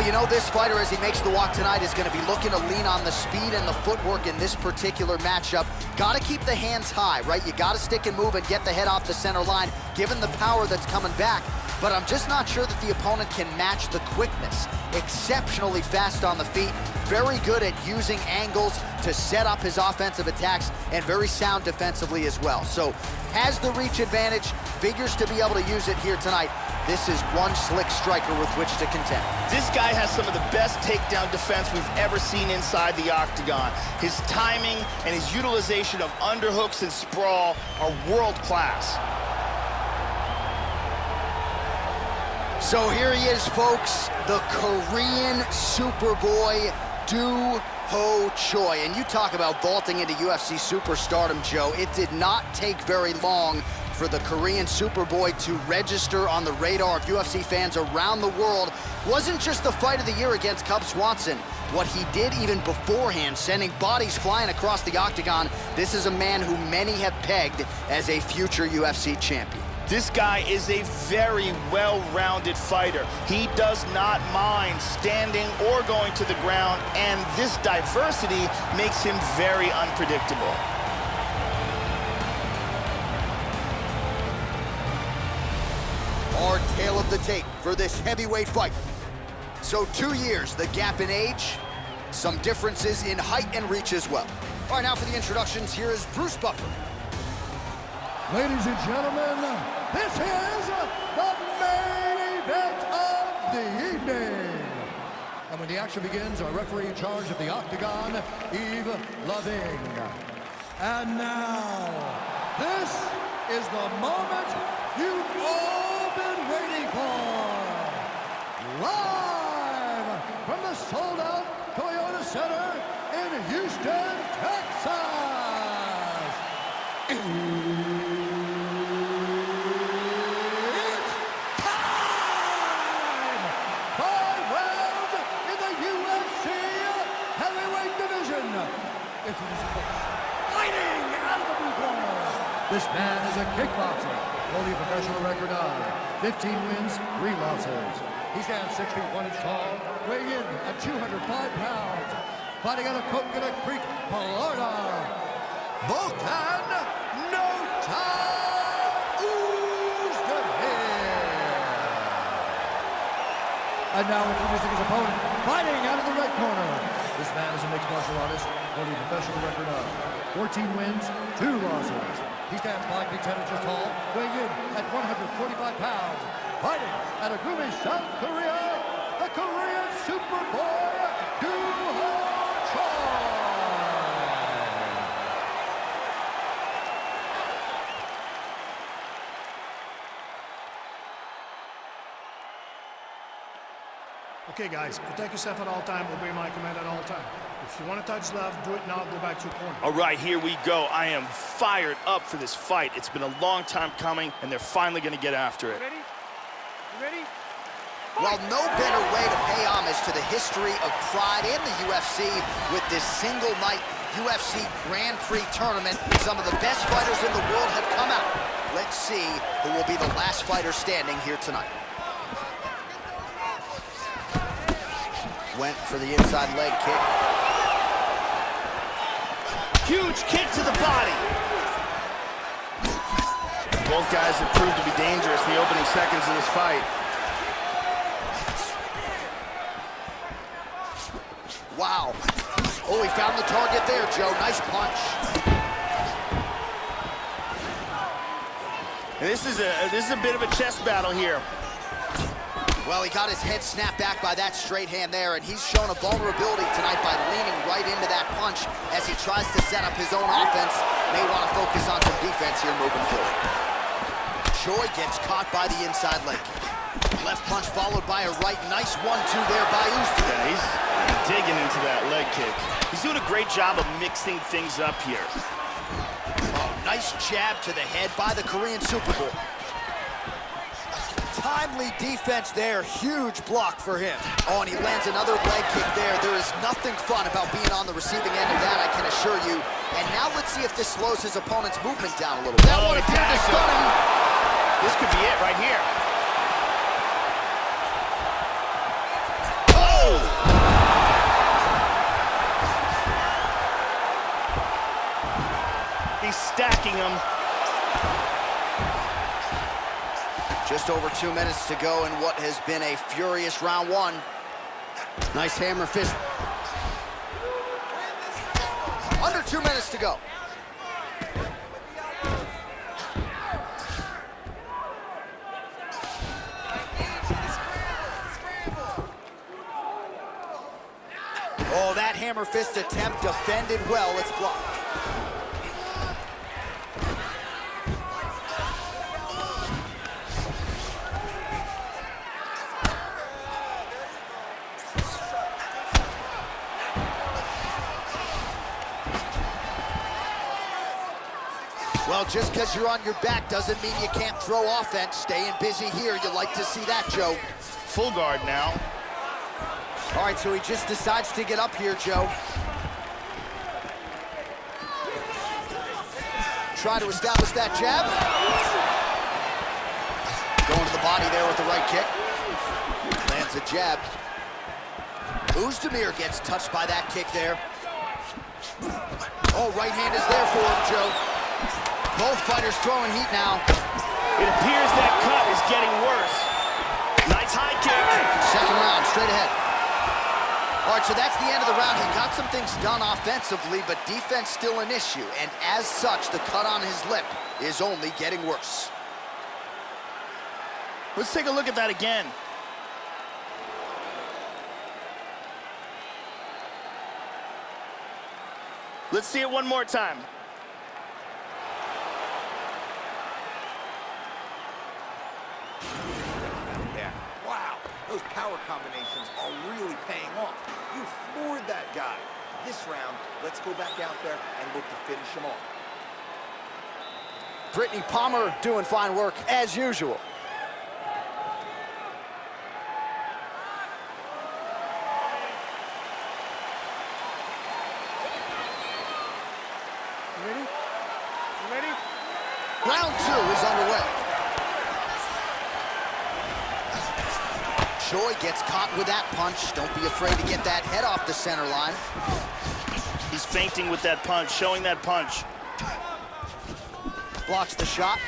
you know, this fighter, as he makes the walk tonight, is going to be looking to lean on the speed and the footwork in this particular matchup. Got to keep the hands high, right? You got to stick and move and get the head off the center line, given the power that's coming back. But I'm just not sure that the opponent can match the quickness. Exceptionally fast on the feet, very good at using angles to set up his offensive attacks, and very sound defensively as well. So has the reach advantage, figures to be able to use it here tonight. This is one slick striker with which to contend. This guy has some of the best takedown defense we've ever seen inside the octagon. His timing and his utilization of underhooks and sprawl are world class. So here he is, folks, the Korean Superboy, Do Ho Choi. And you talk about vaulting into UFC superstardom, Joe. It did not take very long for the Korean Superboy to register on the radar of UFC fans around the world. Wasn't just the fight of the year against Cub Swanson. What he did even beforehand, sending bodies flying across the octagon. This is a man who many have pegged as a future UFC champion. This guy is a very well-rounded fighter. He does not mind standing or going to the ground, and this diversity makes him very unpredictable. Our tale of the tape for this heavyweight fight. So 2 years, the gap in age, some differences in height and reach as well. All right, now for the introductions, here is Bruce Buffer. Ladies and gentlemen, this is the main event of the evening. And when the action begins, our referee in charge of the octagon, Yves Loving. And now, this is the moment you've all been waiting for. Live from the sold-out Toyota Center in Houston, Texas. Fighting out of the blue corner. This man is a kickboxer, holding a professional record of 15 wins, 3 losses. He stands 6 feet 1 inch tall, weighing in at 205 pounds. Fighting out of Coconut Creek, Florida. Volkan No Time Uzdemir. And now introducing his opponent, fighting out of the red corner. This man is a mixed martial artist, holding a professional record of 14 wins, 2 losses. He stands 5 feet 10 inches tall, weighing in at 145 pounds. Fighting out of Gumi, South Korea, the Korean Superboy, Do Ho Choi. Okay, guys, protect yourself at all time, obey my command at all time. If you want to touch left, do it now, go back to your corner. All right, here we go. I am fired up for this fight. It's been a long time coming, and they're finally going to get after it. Ready? You ready? Well, no better way to pay homage to the history of pride in the UFC with this single night UFC Grand Prix tournament. Some of the best fighters in the world have come out. Let's see who will be the last fighter standing here tonight. Went for the inside leg kick. Huge kick to the body. Both guys have proved to be dangerous in the opening seconds of this fight. Wow. Oh, he found the target there, Joe. Nice punch. And this is a bit of a chess battle here. Well, he got his head snapped back by that straight hand there, and he's shown a vulnerability tonight by leaning right into that punch as he tries to set up his own offense. May want to focus on some defense here moving forward. Choi gets caught by the inside leg. Left punch followed by a right. Nice 1-2 there by Uzdemir. Yeah, he's digging into that leg kick. He's doing a great job of mixing things up here. Oh, nice jab to the head by the Korean Superboy. Timely defense there, huge block for him. Oh, and he lands another leg kick there. There is nothing fun about being on the receiving end of that, I can assure you. And now let's see if this slows his opponent's movement down a little bit. That one appeared to stun him. This could be it right here. Oh, stacking him. Just over 2 minutes to go in what has been a furious round one. Nice hammer fist. Under 2 minutes to go. Oh, that hammer fist attempt defended well. It's blocked. Well, just because you're on your back doesn't mean you can't throw offense. Staying busy here, you like to see that, Joe. Full guard now. All right, so he just decides to get up here, Joe. Try to establish that jab. Going to the body there with the right kick. Lands a jab. Uzdemir gets touched by that kick there. Oh, right hand is there for him, Joe. Both fighters throwing heat now. It appears that cut is getting worse. Nice high kick. Second round, straight ahead. All right, so that's the end of the round. He got some things done offensively, but defense still an issue. And as such, the cut on his lip is only getting worse. Let's take a look at that again. Let's see it one more time. Wow, those power combinations are really paying off. You floored that guy. This round, let's go back out there and look to finish him off. Brittany Palmer doing fine work, as usual. Ready? You ready? Round two is underway. Choi gets caught with that punch. Don't be afraid to get that head off the center line. He's feinting with that punch, showing that punch. Blocks the shot.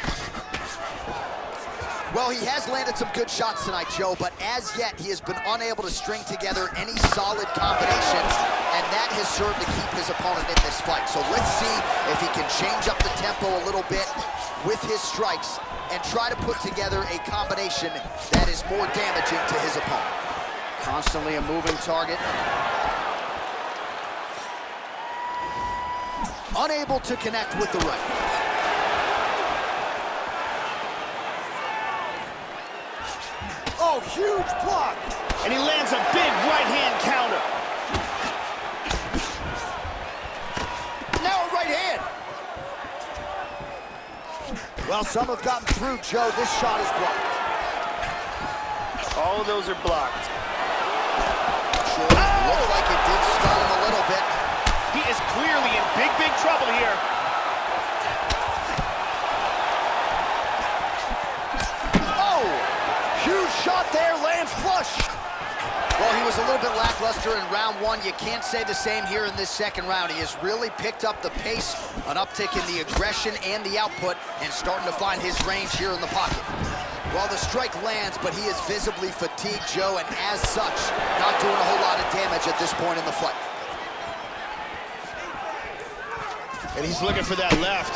Well, he has landed some good shots tonight, Joe, but as yet, he has been unable to string together any solid combinations, and that has served to keep his opponent in this fight. So let's see if he can change up the tempo a little bit with his strikes and try to put together a combination that is more damaging to his opponent. Constantly a moving target. Unable to connect with the right. Oh, huge block! And he lands a big right-hand counter. Now a right hand! Well, some have gotten through, Joe. This shot is blocked. All of those are blocked. Sure, looked like it did stun him a little bit. He is clearly in big, big trouble here. Huge shot there, lands flush. Well, he was a little bit lackluster in round one. You can't say the same here in this second round. He has really picked up the pace, an uptick in the aggression and the output, and starting to find his range here in the pocket. Well, the strike lands, but he is visibly fatigued, Joe, and as such, not doing a whole lot of damage at this point in the fight. And he's looking for that left.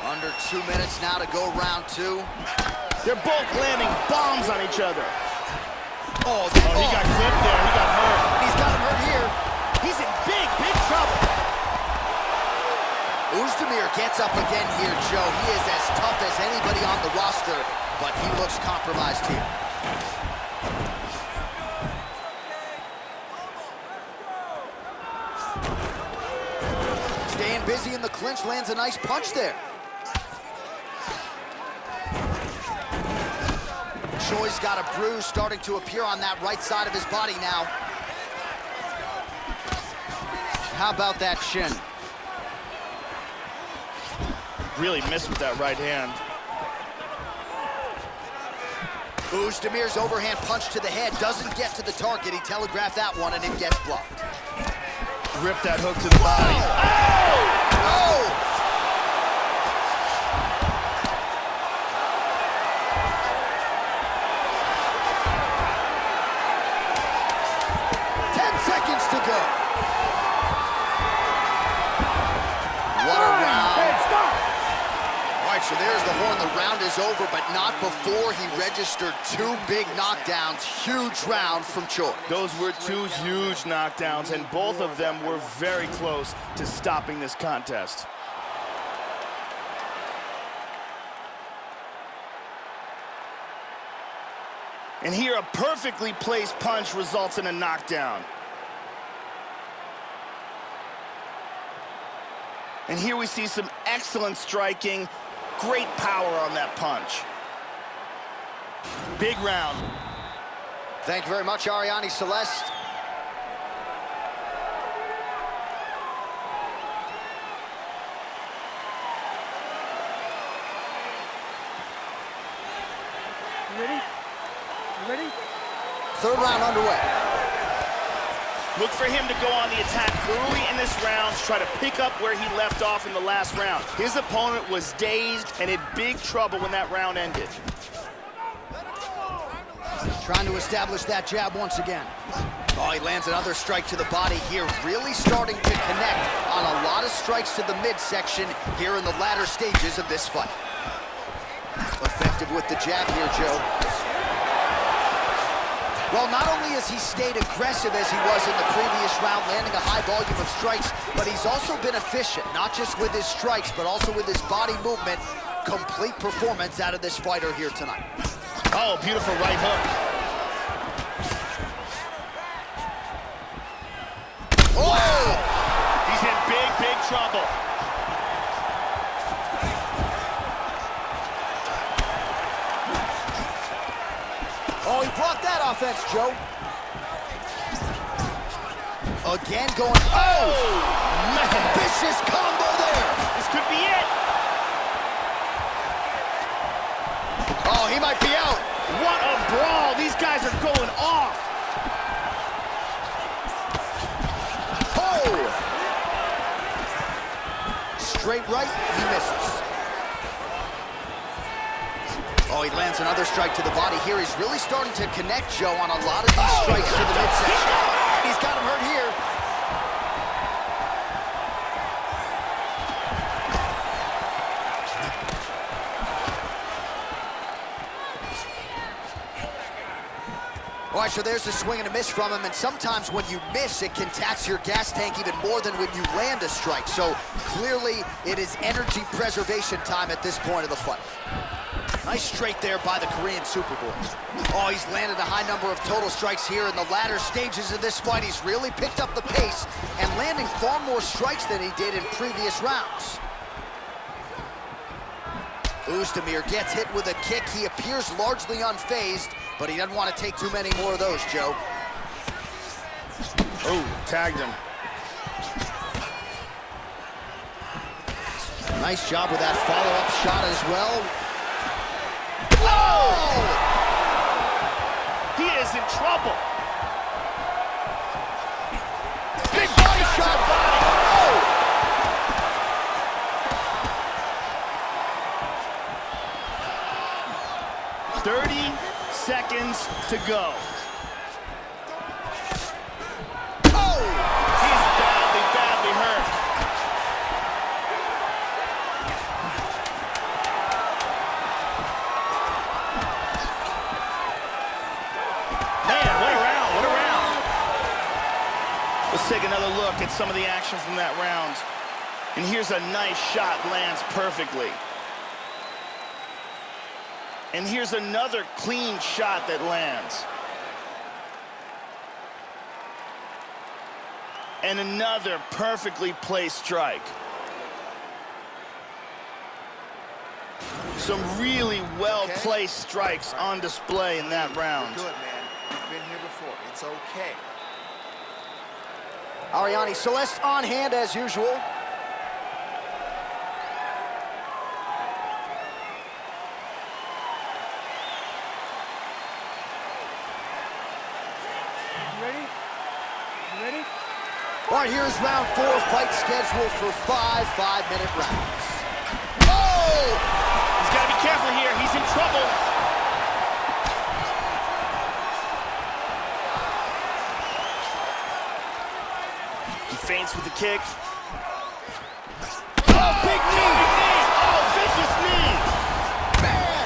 Under 2 minutes now to go round two. They're both landing bombs on each other. Oh, he got clipped there. He got hurt. He's got him hurt here. He's in big, big trouble. Uzdemir gets up again here, Joe. He is as tough as anybody on the roster, but he looks compromised here. Staying busy in the clinch, lands a nice punch there. Choi's got a bruise starting to appear on that right side of his body now. How about that shin? Really missed with that right hand. Uzdemir's overhand punch to the head doesn't get to the target. He telegraphed that one and it gets blocked. Rip that hook to the body. Oh! 10 seconds to go. What a round. All right, so there's the horn. The round is over, but not before he registered 2 big knockdowns. Huge round from Choi. Those were 2 huge knockdowns, and both of them were very close to stopping this contest. And here, a perfectly placed punch results in a knockdown. And here we see some excellent striking, great power on that punch. Big round. Thank you very much, Ariane Celeste. You ready? You ready? Third round underway. Look for him to go on the attack early in this round to try to pick up where he left off in the last round. His opponent was dazed and in big trouble when that round ended. Trying to establish that jab once again. Oh, he lands another strike to the body here, really starting to connect on a lot of strikes to the midsection here in the latter stages of this fight. Effective with the jab here, Joe. Well, not only has he stayed aggressive as he was in the previous round, landing a high volume of strikes, but he's also been efficient, not just with his strikes, but also with his body movement. Complete performance out of this fighter here tonight. Oh, beautiful right hook. Oh! He's in big, big trouble. Oh, he blocked that offense, Joe. Again going, oh! Man. Vicious combo there. This could be it. Oh, he might be out. What a brawl. These guys are going off. Oh! Straight right, he misses. Oh, he lands another strike to the body here. He's really starting to connect, Joe, on a lot of these strikes to the midsection. He's got him hurt here. All right, so there's a swing and a miss from him, and sometimes when you miss, it can tax your gas tank even more than when you land a strike. So clearly, it is energy preservation time at this point of the fight. Nice straight there by the Korean Superboy. Oh, he's landed a high number of total strikes here in the latter stages of this fight. He's really picked up the pace and landing far more strikes than he did in previous rounds. Uzdemir gets hit with a kick. He appears largely unfazed, but he doesn't want to take too many more of those, Joe. Oh, tagged him. Nice job with that follow-up shot as well. Oh! He is in trouble. Big body shot. Oh! 30 seconds to go. Oh! He's badly, badly hurt. Man, what a round, what a round. Let's take another look at some of the action from that round. And here's a nice shot, lands perfectly. And here's another clean shot that lands. And another perfectly placed strike. Some really well-placed strikes on display in that round. Good, man. You've been here before. It's okay. Ariane Celeste on hand as usual. All right, here's round 4, fight scheduled for 5 5-minute rounds. Oh! He's got to be careful here. He's in trouble. He feints with the kick. Oh, big knee! Oh, vicious knee! Man!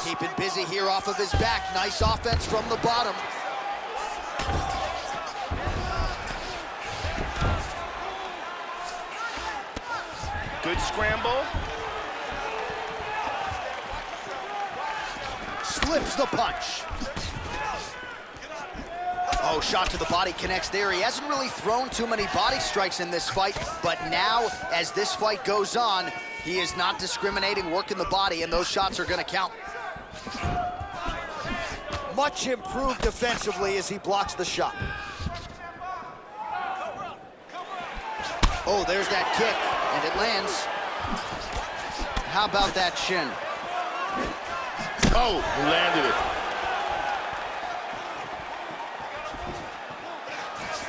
Keeping busy here off of his back. Nice offense from the bottom. Good scramble. Slips the punch. Oh, shot to the body connects there. He hasn't really thrown too many body strikes in this fight, but now, as this fight goes on, he is not discriminating, working the body, and those shots are gonna count. Much improved defensively as he blocks the shot. Oh, there's that kick, and it lands. How about that shin? Oh, he landed it.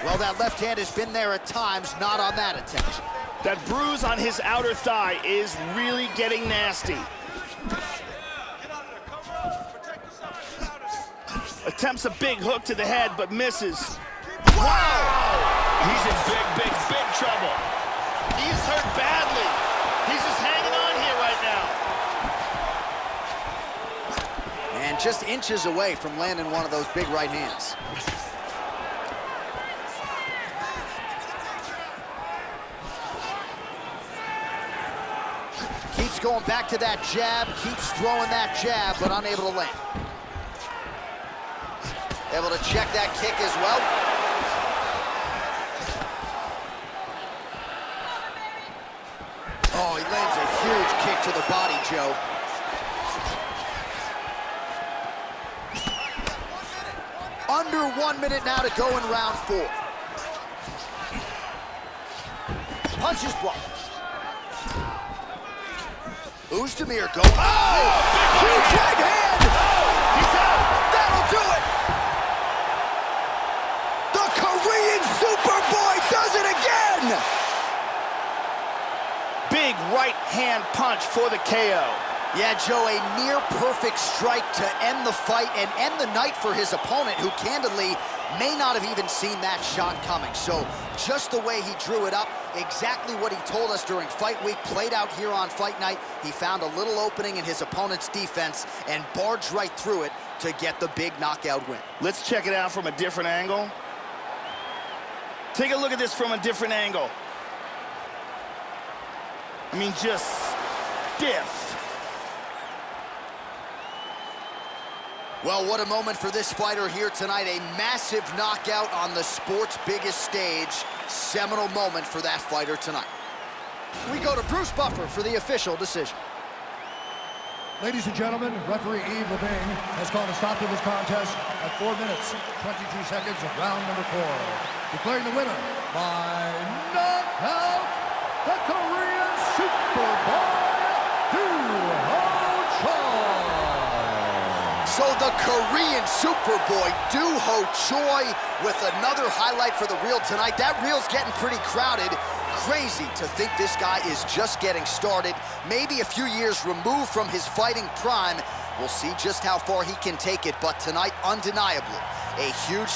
Well, that left hand has been there at times, not on that attempt. That bruise on his outer thigh is really getting nasty. Attempts a big hook to the head, but misses. Wow! He's in big trouble. He's hurt badly. He's just hanging on here right now. And just inches away from landing one of those big right hands. Keeps going back to that jab, keeps throwing that jab, but unable to land. Able to check that kick as well. Oh, he lands a huge kick to the body, Joe. Under 1 minute now to go in round 4. Punches blocked. Uzdemir going. Oh! Huge right hand! He's out! That'll do it! The Korean Superboy does it again! Big right hand punch for the KO. Yeah, Joe, a near-perfect strike to end the fight and end the night for his opponent, who candidly may not have even seen that shot coming. So just the way he drew it up, exactly what he told us during fight week, played out here on fight night. He found a little opening in his opponent's defense and barged right through it to get the big knockout win. Let's check it out from a different angle. Take a look at this from a different angle. I mean, just stiff. Well, what a moment for this fighter here tonight. A massive knockout on the sport's biggest stage. Seminal moment for that fighter tonight. We go to Bruce Buffer for the official decision. Ladies and gentlemen, referee Yves Levine has called a stop to this contest at 4 minutes, 22 seconds of round number 4. Declaring the winner by knockout, the Korean Superboy, So the Korean Superboy, Do-Ho Choi, with another highlight for the reel tonight. That reel's getting pretty crowded. Crazy to think this guy is just getting started. Maybe a few years removed from his fighting prime. We'll see just how far he can take it, but tonight, undeniably, a huge